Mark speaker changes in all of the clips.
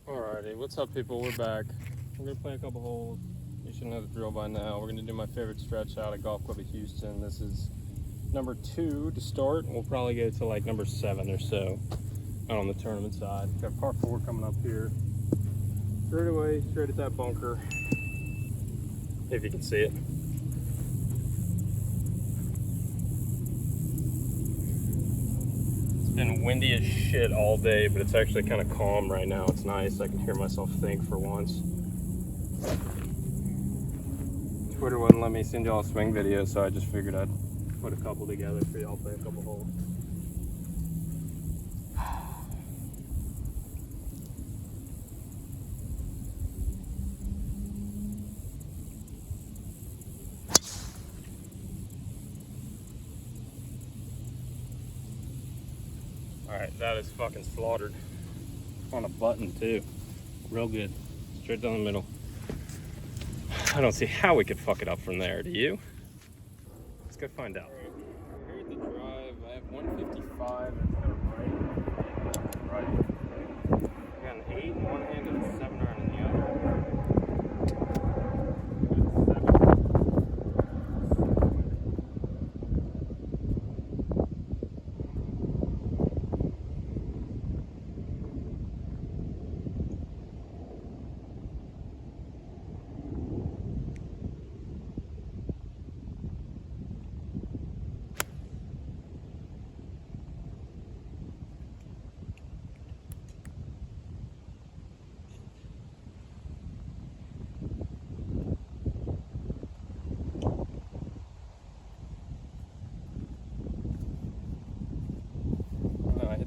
Speaker 1: Alrighty, what's up people? We're back. We're gonna play a couple holes. You should know the drill by now. We're gonna do my favorite stretch out at Golf Club of Houston. This is number 2 to start. We'll probably go to like number 7 or so out on the tournament side. Got par 4 coming up here. Straight away, straight at that bunker. If you can see it. It's been windy as shit all day, but it's actually kind of calm right now. It's nice. I can hear myself think for once. Twitter wouldn't let me send y'all a swing video, so I just figured I'd put a couple together for y'all, play a couple holes. Alright, that is fucking slaughtered. On a button too. Real good. Straight down the middle. I don't see how we could fuck it up from there, do you? Let's go find out. We're here at the drive. I have 155. That's kind of right. I got an 8 in one hand and a 7 iron in the other.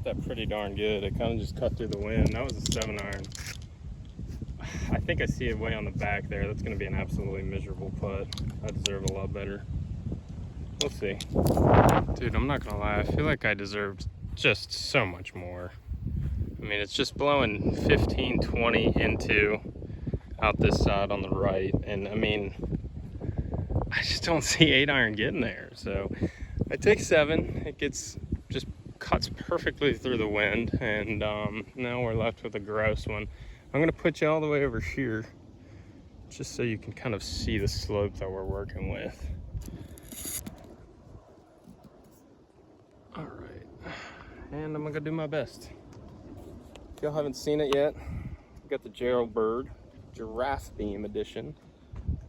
Speaker 1: That pretty darn good. It kind of just cut through the wind. That was a 7 iron. I think I see it way on the back there. That's going to be an absolutely miserable putt. I deserve a lot better. We'll see. Dude, I'm not going to lie. I feel like I deserved just so much more. I mean, it's just blowing 15, 20 into out this side on the right. And I mean, I just don't see 8 iron getting there. So I take 7. It gets just cuts perfectly through the wind, and now we're left with a gross one. I'm gonna put you all the way over here just so you can kind of see the slope that we're working with. All right, and I'm gonna do my best. If y'all haven't seen it yet, we got the Gerald Bird Giraffe Beam Edition,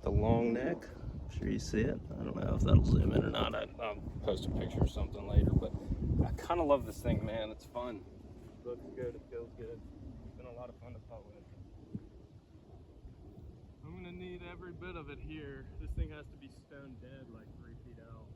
Speaker 1: the long neck. I'm sure you see it. I don't know if that'll zoom in or not. I'll post a picture or something later, but I kind of love this thing, man. It's fun. It looks good. It feels good. It's been a lot of fun to putt with. I'm going to need every bit of it here. This thing has to be stone dead, like 3 feet out.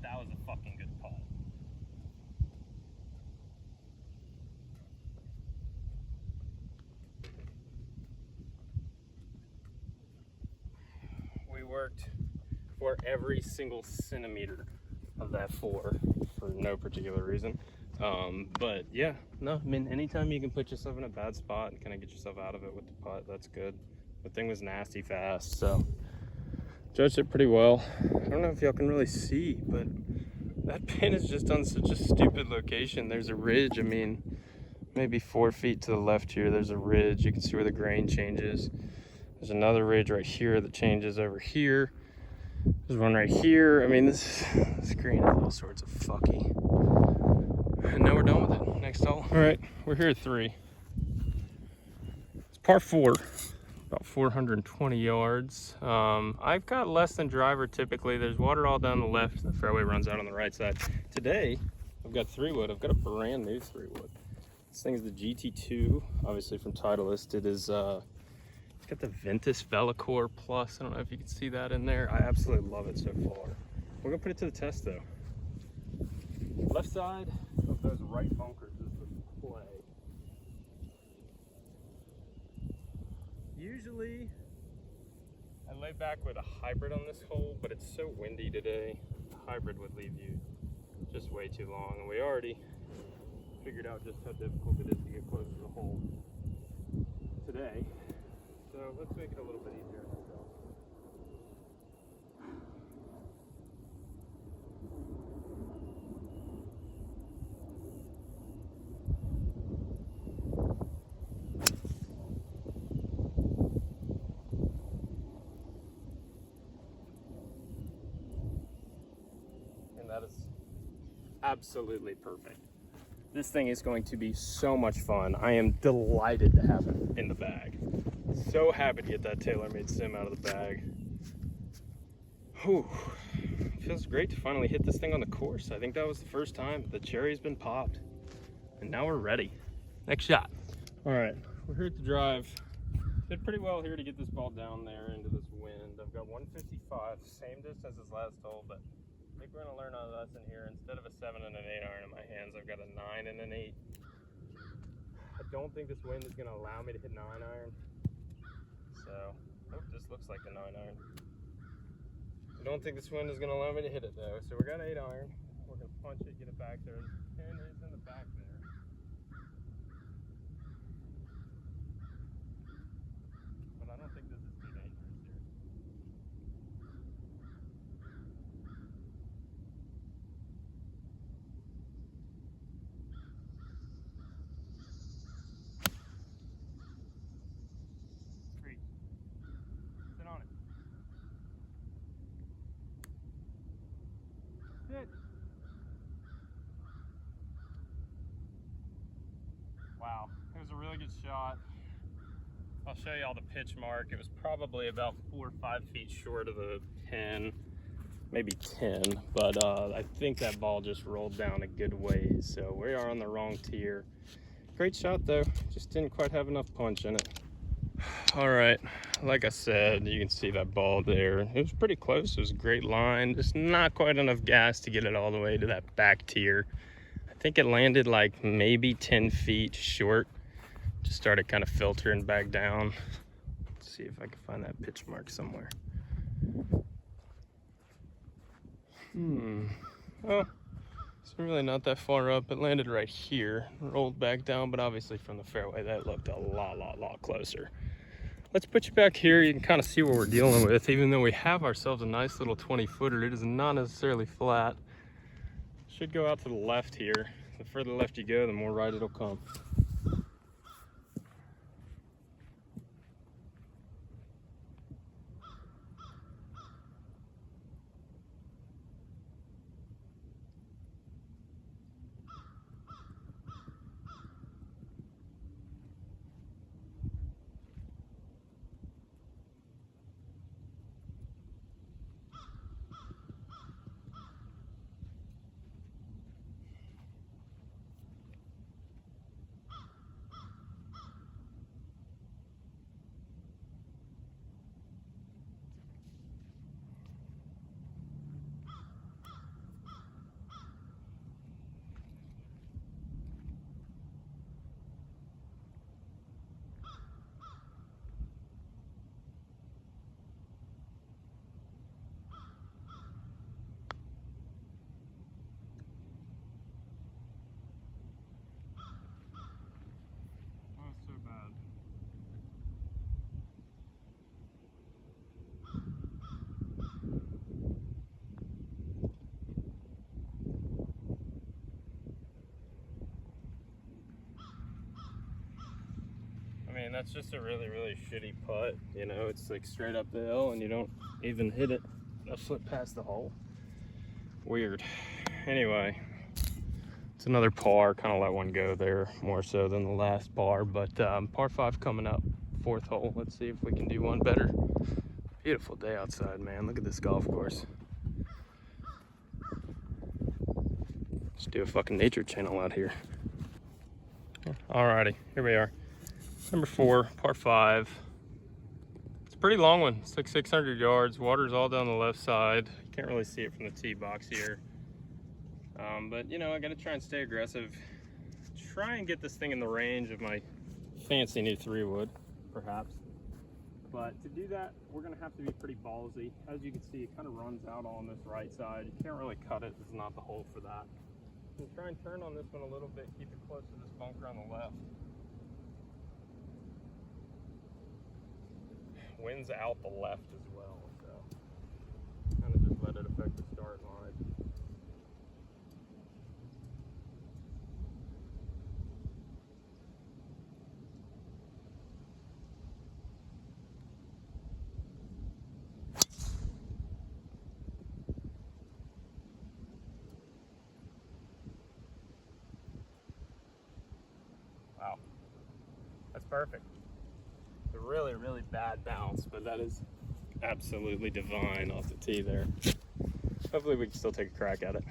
Speaker 1: That was a fucking good putt. We worked for every single centimeter of that floor for no particular reason. But yeah, no, I mean, anytime you can put yourself in a bad spot and kind of get yourself out of it with the putt, that's good. The thing was nasty fast, so judged it pretty well. I don't know if y'all can really see, but that pin is just on such a stupid location. There's a ridge. I mean, maybe 4 feet to the left here, there's a ridge. You can see where the grain changes. There's another ridge right here that changes over here. There's one right here. I mean, this green is all sorts of fucky. And now we're done with it. Next hole. All right, we're here at 3. It's par 4. About 420 yards. I've got less than driver typically. There's water all down the left. The fairway runs out on the right side. Today, I've got 3-wood. I've got a brand new 3-wood. This thing is the GT2, obviously from Titleist. It is, it's got the Ventus Velocore Plus. I don't know if you can see that in there. I absolutely love it so far. We're gonna put it to the test though. Left side of those right bunkers is the play. Usually, I lay back with a hybrid on this hole, but it's so windy today. A hybrid would leave you just way too long, and we already figured out just how difficult it is to get close to the hole today. So let's make it a little bit easier on ourselves. And that is absolutely perfect. This thing is going to be so much fun. I am delighted to have it in the bag. So happy to get that TaylorMade sim out of the bag. Whew. Feels great to finally hit this thing on the course. I think that was the first time. The cherry's been popped. And now we're ready. Next shot. All right, we're here at the drive. Did pretty well here to get this ball down there into this wind. I've got 155, same distance as last hole, but I think we're gonna learn a lesson here. Instead of a 7 and an 8 iron in my hands, I've got a 9 and an 8. I don't think this wind is gonna allow me to hit 9 iron. So, oh, this looks like a 9 iron. I don't think this wind is gonna allow me to hit it though. So we got 8 iron. We're gonna punch it, get it back there. The pin is in the back there. But I don't think this is too dangerous here. Sit on it. Sit. Wow, it was a really good shot. I'll show you all the pitch mark. It was probably about 4 or 5 feet short of the pin, maybe 10, but I think that ball just rolled down a good ways. So we are on the wrong tier. Great shot though, just didn't quite have enough punch in it. All right, like I said, you can see that ball there. It was pretty close. It was a great line, just not quite enough gas to get it all the way to that back tier. I think it landed like maybe 10 feet short. Just started kind of filtering back down. Let's see if I can find that pitch mark somewhere. Oh, it's really not that far up. It landed right here, rolled back down, but obviously from the fairway that looked a lot closer. Let's put you back here. You can kind of see what we're dealing with. Even though we have ourselves a nice little 20-footer, it is not necessarily flat. Should go out to the left here. The further left you go, the more right it'll come. I mean, that's just a really shitty putt. You know, it's like straight up the hill and you don't even hit it a foot past the hole. Weird. Anyway, it's another par. Kind of let one go there more so than the last par, but par 5 coming up, 4th hole. Let's see if we can do one better. Beautiful day outside, man. Look at this golf course. Let's do a fucking nature channel out here. Alrighty, here we are. Number 4, par 5. It's a pretty long one. It's like 600 yards. Water's all down the left side. You can't really see it from the tee box here. But you know, I gotta try and stay aggressive. Try and get this thing in the range of my fancy new 3-wood, perhaps. But to do that, we're gonna have to be pretty ballsy. As you can see, it kind of runs out on this right side. You can't really cut it. This is not the hole for that. So try and turn on this one a little bit, keep it close to this bunker on the left. Wind's out the left as well, so kind of just let it affect the start line. Wow, that's perfect. It's a really, really bad bounce, but that is absolutely divine off the tee there. Hopefully we can still take a crack at it.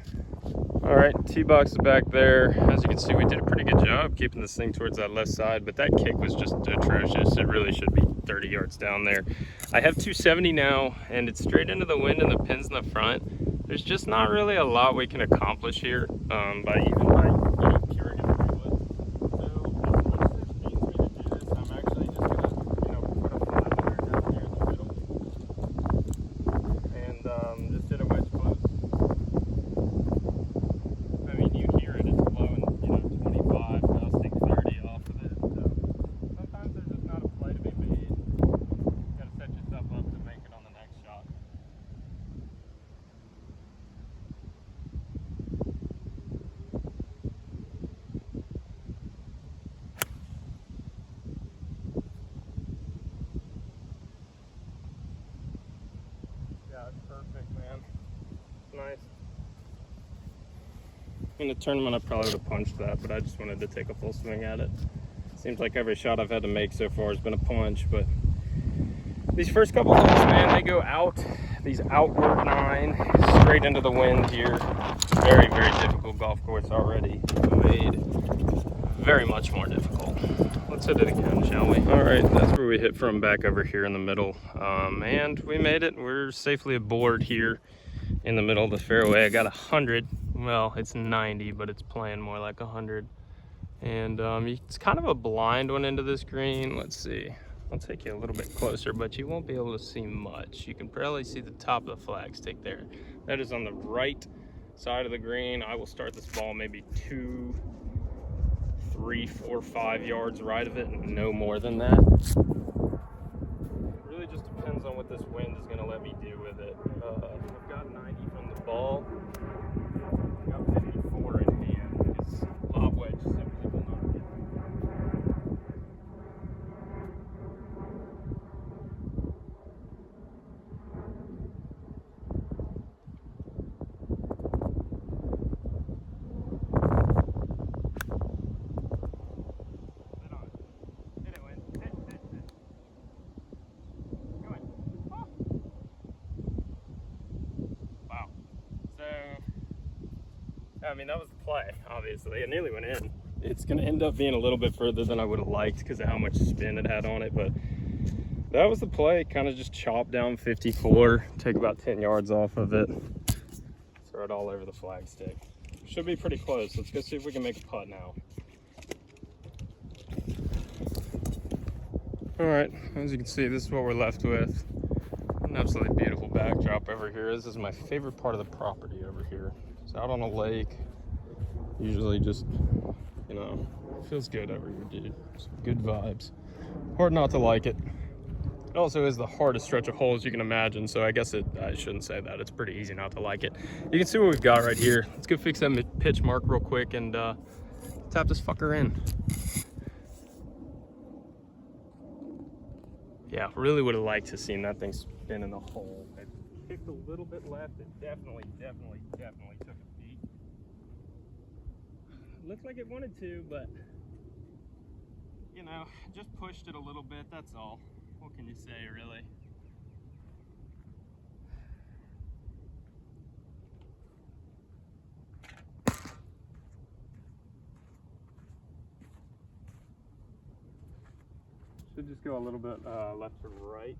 Speaker 1: All right, tee box is back there. As you can see, we did a pretty good job keeping this thing towards that left side, but that kick was just atrocious. It really should be 30 yards down there. I have 270 now, and it's straight into the wind and the pins in the front. There's just not really a lot we can accomplish here by curing it through it. So as much as it pains me to do this, I'm actually just gonna, put a flat iron down here in the middle and just hit a wedge close. I mean, you hear it, it's blowing, 25, gusting 30 off of it. So sometimes there's just not a play to be made. You gotta set yourself up to make it on the next shot. Yeah, it's perfect, man. It's nice. In the tournament, I probably would have punched that, but I just wanted to take a full swing at it. Seems like every shot I've had to make so far has been a punch, but these first couple holes, man, they go out, these outward 9, straight into the wind here. Very, very difficult golf course already, made very much more difficult. Let's hit it again, shall we? All right, that's where we hit from, back over here in the middle. And we made it. We're safely aboard here in the middle of the fairway. I got 100. Well, it's 90, but it's playing more like 100. And it's kind of a blind one into this green. Let's see. I'll take you a little bit closer, but you won't be able to see much. You can barely see the top of the flag stick there. That is on the right side of the green. I will start this ball maybe 2, 3, 4, 5 yards right of it, and no more than that. It really just depends on what this wind is going to let me do with it. I've got 90 from the ball. I've got 54 in hand because lob wedge simply will not get. I mean, that was the play, obviously. It nearly went in. It's going to end up being a little bit further than I would have liked because of how much spin it had on it, but that was the play. Kind of just chop down 54, take about 10 yards off of it, throw it all over the flag stick. Should be pretty close. Let's go see if we can make a putt now. All right, as you can see, this is what we're left with. An absolutely beautiful backdrop over here. This is my favorite part of the property over here. It's out on a lake. Usually just, feels good over here, dude. Some good vibes. Hard not to like it. It also is the hardest stretch of holes you can imagine, so I guess I shouldn't say that. It's pretty easy not to like it. You can see what we've got right here. Let's go fix that pitch mark real quick and tap this fucker in. Yeah, really would have liked to seen that thing spin in the hole. It kicked a little bit left. It definitely took a beat. Looked like it wanted to, but just pushed it a little bit, that's all. What can you say, really? Should just go a little bit left to right.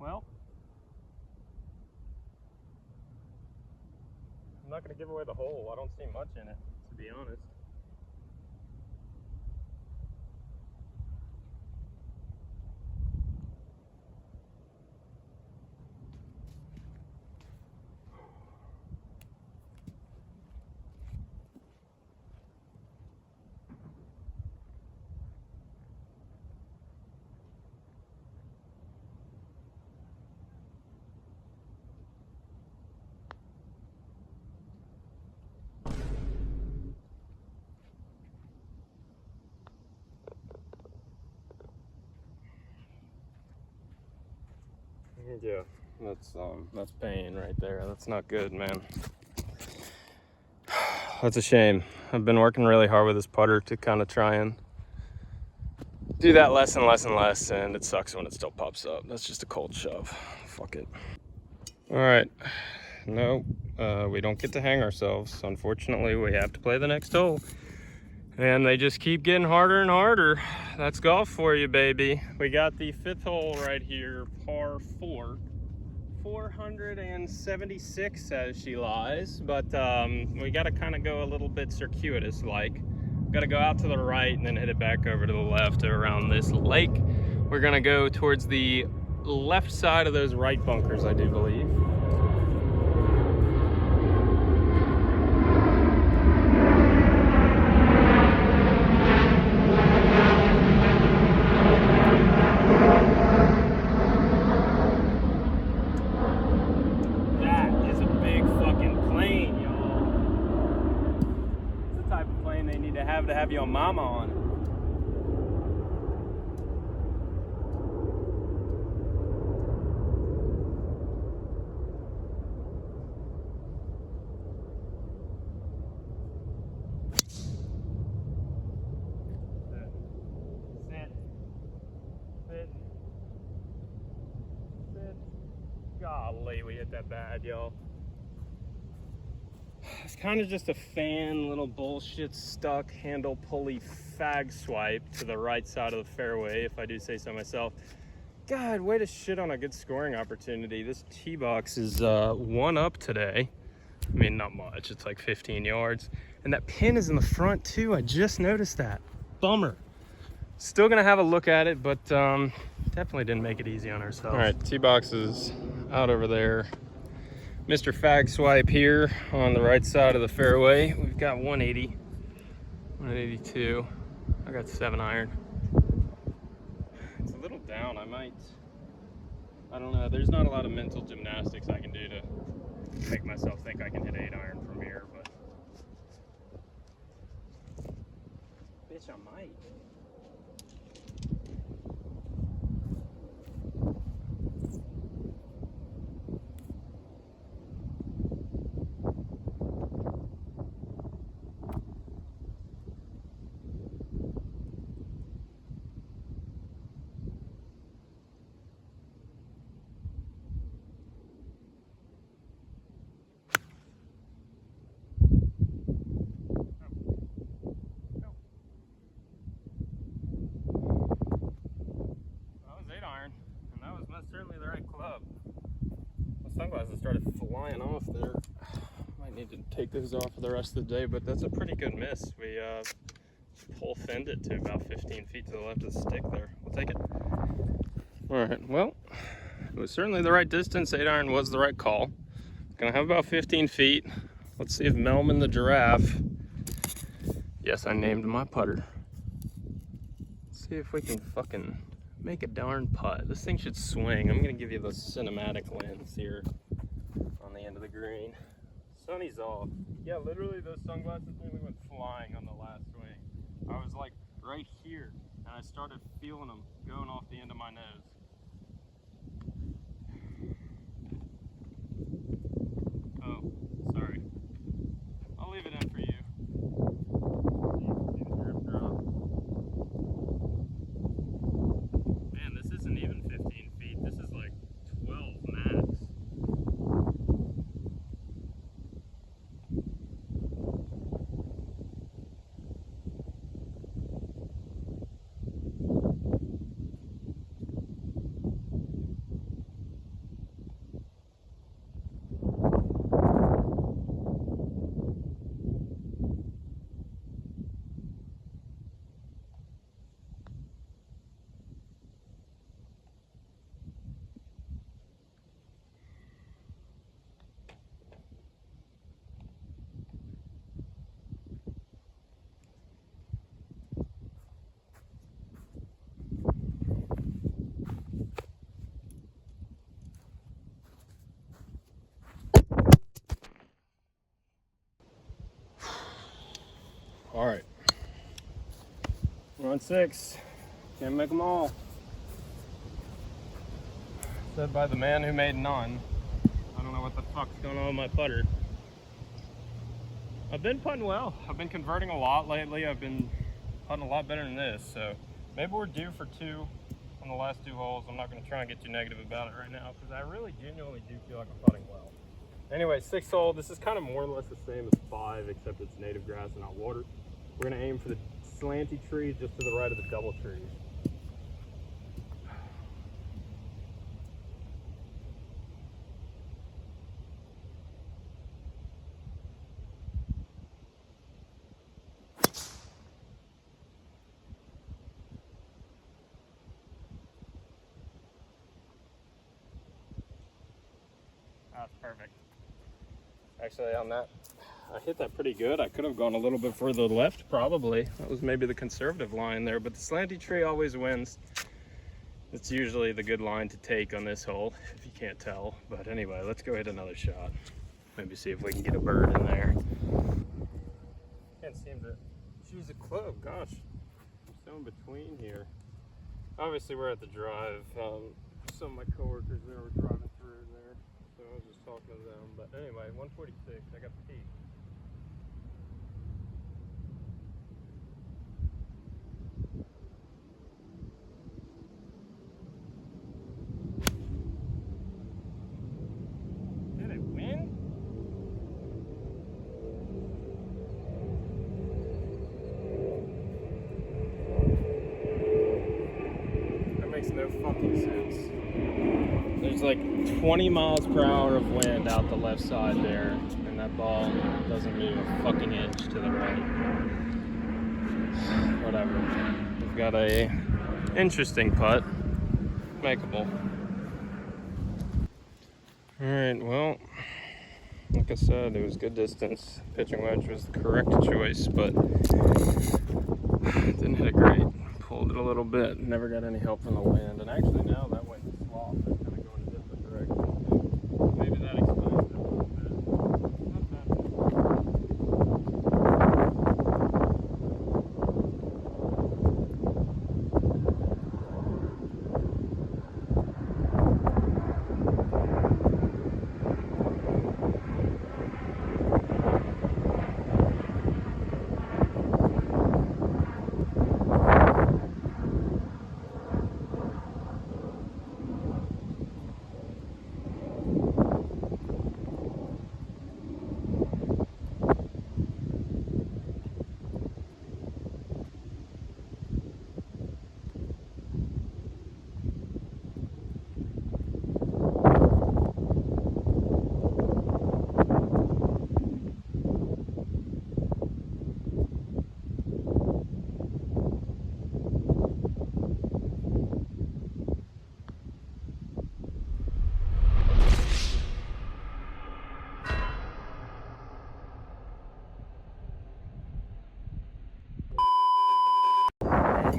Speaker 1: Well, I'm not going to give away the hole. I don't see much in it, to be honest. Yeah, that's pain right there. That's not good, man. That's a shame. I've been working really hard with this putter to kind of try and do that less and less and less, and it sucks when it still pops up. That's just a cold shove. Fuck it. All right. No, we don't get to hang ourselves. Unfortunately, we have to play the next hole. And they just keep getting harder and harder. That's golf for you, baby. We got the 5th hole right here, par 4. 476 as she lies, but we got to kind of go a little bit circuitous like. Got to go out to the right and then hit it back over to the left around this lake. We're going to go towards the left side of those right bunkers, I do believe. To have your mama on it. Sit. Golly, we hit that bad, y'all. It's kind of just a fan, little bullshit stuck handle pulley fag swipe to the right side of the fairway, if I do say so myself. God, way to shit on a good scoring opportunity. This tee box is 1 up today. I mean, not much, it's like 15 yards. And that pin is in the front too, I just noticed that. Bummer. Still gonna have a look at it, but definitely didn't make it easy on ourselves. All right, tee box is out over there. Mr. Fag Swipe here on the right side of the fairway. We've got 180, 182. I got 7 iron. It's a little down. I don't know. There's not a lot of mental gymnastics I can do to make myself think I can hit 8 iron from here, but bitch, I might. Certainly the right club. My sunglasses started flying off there. Might need to take those off for the rest of the day, but that's a pretty good miss. We pull thinned it to about 15 feet to the left of the stick there. We'll take it. All right, well, it was certainly the right distance. 8 iron was the right call. Gonna have about 15 feet. Let's see if Melman the giraffe. Yes, I named my putter. Let's see if we can fucking make a darn putt. This thing should swing. I'm gonna give you the cinematic lens here on the end of the green. Sunny's off. Yeah, literally those sunglasses nearly went flying on the last swing. I was like right here and I started feeling them going off the end of my nose. Oh, sorry. I'll leave it in for you. Man, this isn't even 15 feet. This is like 12 max. Front 6. Can't make them all. Said by the man who made none. I don't know what the fuck's going on with my putter. I've been putting well. I've been converting a lot lately. I've been putting a lot better than this. So maybe we're due for 2 on the last 2 holes. I'm not going to try and get too negative about it right now because I really genuinely do feel like I'm putting well. Anyway, 6th hole. This is kind of more or less the same as 5, except it's native grass and not water. We're going to aim for the slanty trees just to the right of the double trees. That's perfect. Actually, on that, I hit that pretty good. I could have gone a little bit further left, probably. That was maybe the conservative line there, but the slanty tree always wins. It's usually the good line to take on this hole, if you can't tell. But anyway, let's go hit another shot. Maybe see if we can get a bird in there. Can't seem to choose a club. Gosh, I'm so in between here. Obviously, we're at the drive. Some of my coworkers there were driving through there, so I was just talking to them. But anyway, 146. I got the tee. Did it win? That makes no fucking sense. There's like 20 miles per hour of wind out the left side there, and that ball doesn't move a fucking inch to the right. Whatever. We've got a interesting putt. Makeable. Alright, well, like I said, it was good distance. Pitching wedge was the correct choice, but didn't hit it great. Pulled it a little bit, never got any help from the wind, and actually now that went sloth. It's kind of going a different direction. Maybe that explains it a little bit. Not bad.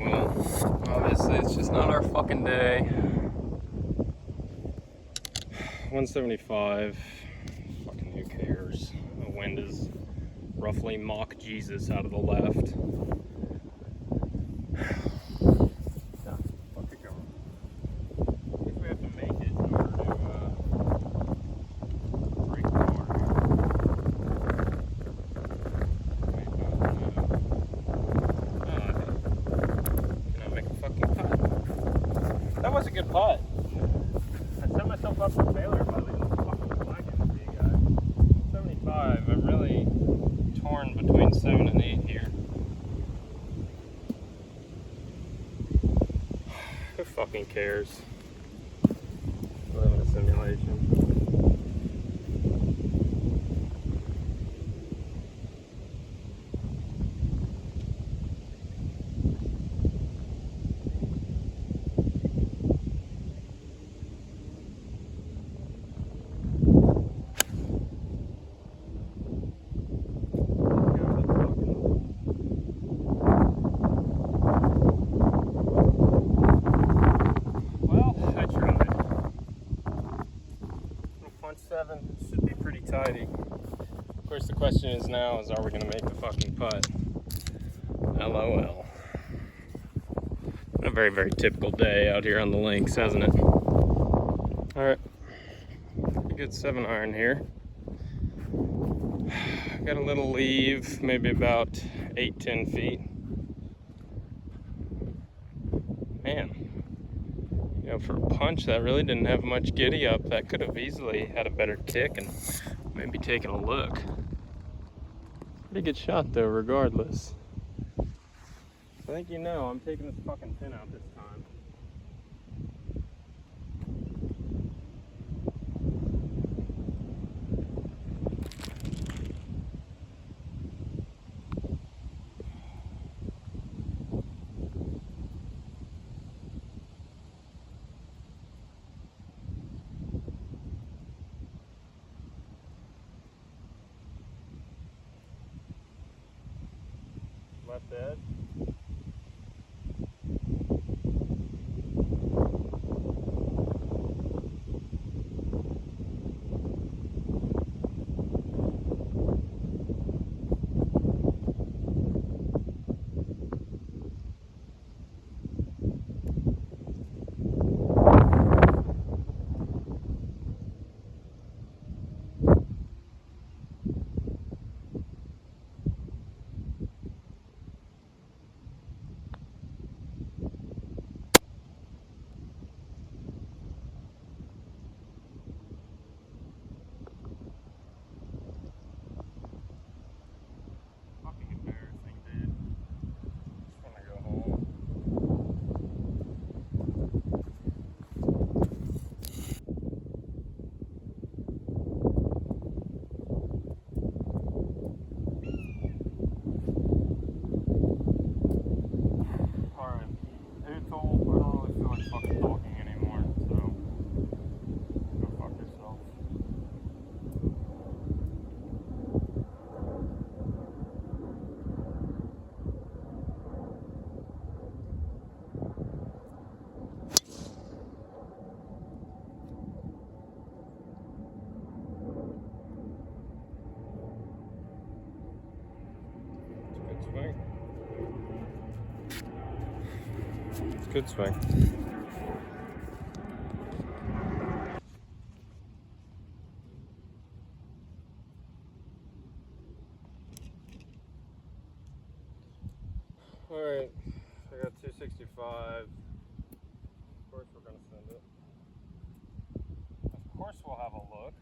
Speaker 1: Well, obviously it's just not our fucking day. 175. Fucking who cares? The wind is roughly Mach Jesus out of the left. Yeah, fuck it going. I guess we have to make it in order to break the water. That was a good putt. I set myself up for failure by leaving the fucking flag in the tee, guys. 75. I'm really torn between 7 and 8 here. Who fucking cares? I live in a simulation. Should be pretty tidy. Of course, the question is now is, are we going to make the fucking putt? LOL. a very, very typical day out here on the links, hasn't it? All right, a good 7-iron here. Got a little leave, maybe about 8-10 feet. Man, you know, for a punch that really didn't have much giddy up. That could have easily had a better kick and maybe taken a look. Pretty good shot though, regardless. I think you know I'm taking this fucking pin out this time. Left edge. Good swing. All right, I got 265. Of course we're gonna send it. Of course we'll have a look.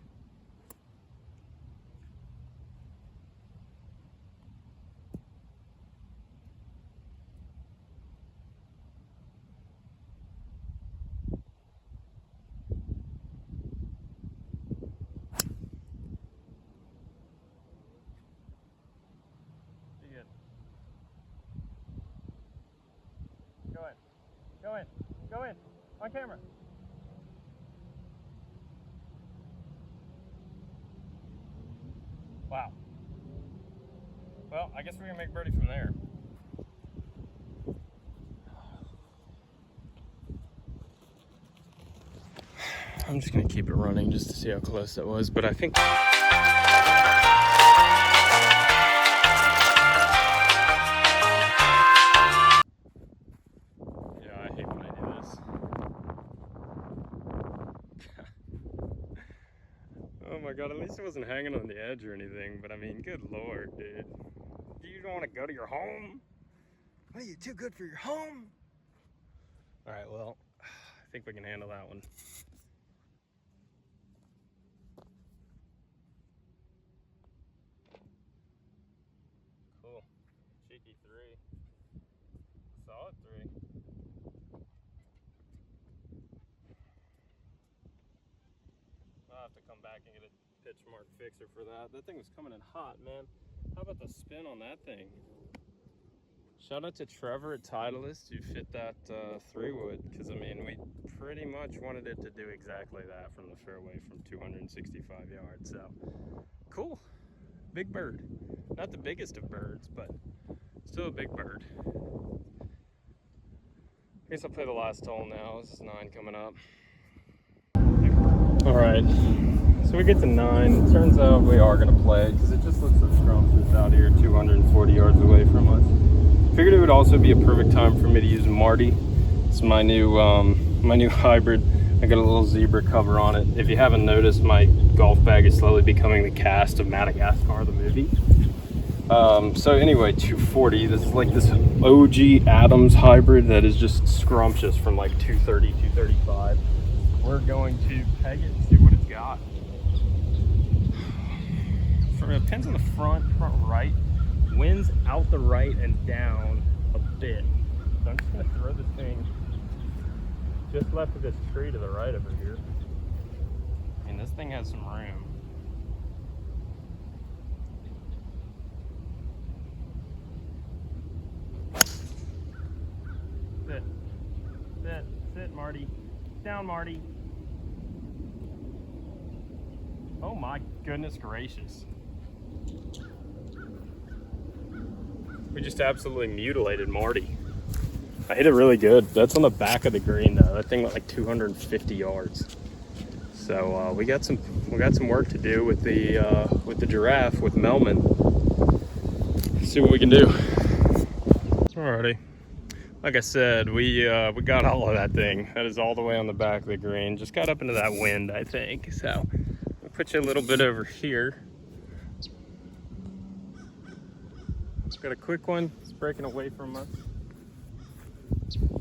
Speaker 1: Go in, on camera. Wow. Well, I guess we're gonna make birdie from there. I'm just gonna keep it running just to see how close that was, but I think oh my god, at least it wasn't hanging on the edge or anything, but I mean, good lord, dude. You don't want to go to your home? What are you, too good for your home? Alright, well, I think we can handle that one. Cool. Cheeky 3. Solid 3. I'll have to come back and get a pitch mark fixer for that. That thing was coming in hot, man. How about the spin on that thing? Shout out to Trevor at Titleist who fit that 3-wood, because I mean, we pretty much wanted it to do exactly that from the fairway from 265 yards. So cool, big bird. Not the biggest of birds, but still a big bird. I guess I'll play the last hole now. This is 9 coming up. All right, so we get to 9. It turns out we are gonna play because it just looks so scrumptious out here 240 yards away from us. Figured it would also be a perfect time for me to use Marty It's my new hybrid. I got a little zebra cover on it. If you haven't noticed, my golf bag is slowly becoming the cast of Madagascar, the movie. So anyway, 240. This is like this OG Adams hybrid that is just scrumptious from like 230, 235. We're going to peg it and see what it's got. It pins in the front right. Winds out the right and down a bit. So I'm just gonna throw this thing just left of this tree to the right over here. And this thing has some room. Sit. Sit. Sit, Marty. Down, Marty. Oh my goodness gracious. We just absolutely mutilated Marty. I hit it really good. That's on the back of the green though. That thing went like 250 yards. So we got some work to do with the giraffe with Melman. See what we can do. Alrighty. Like I said, we got all of that thing. That is all the way on the back of the green. Just got up into that wind, I think. So we'll put you a little bit over here. Got a quick one. It's breaking away from us.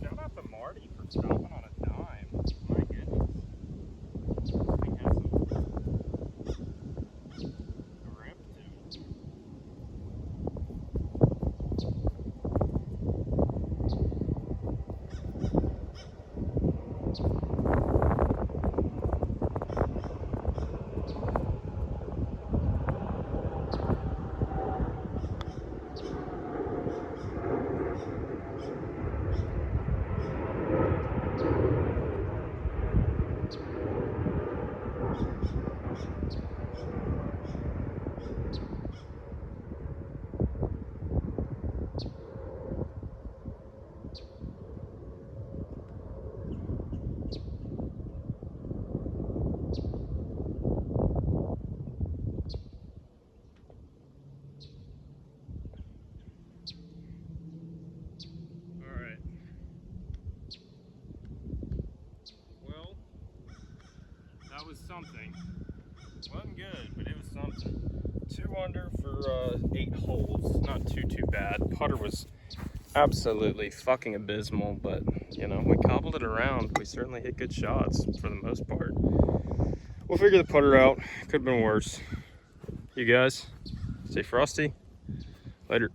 Speaker 1: Shout out to Marty for stopping on a dime. My goodness. This thing has some grip to it. That was something. Wasn't good, but it was something. 2 under for 8 holes. Not too bad. Putter was absolutely fucking abysmal, but you know, we cobbled it around. We certainly hit good shots for the most part. We'll figure the putter out. Could have been worse. You guys, stay frosty. Later.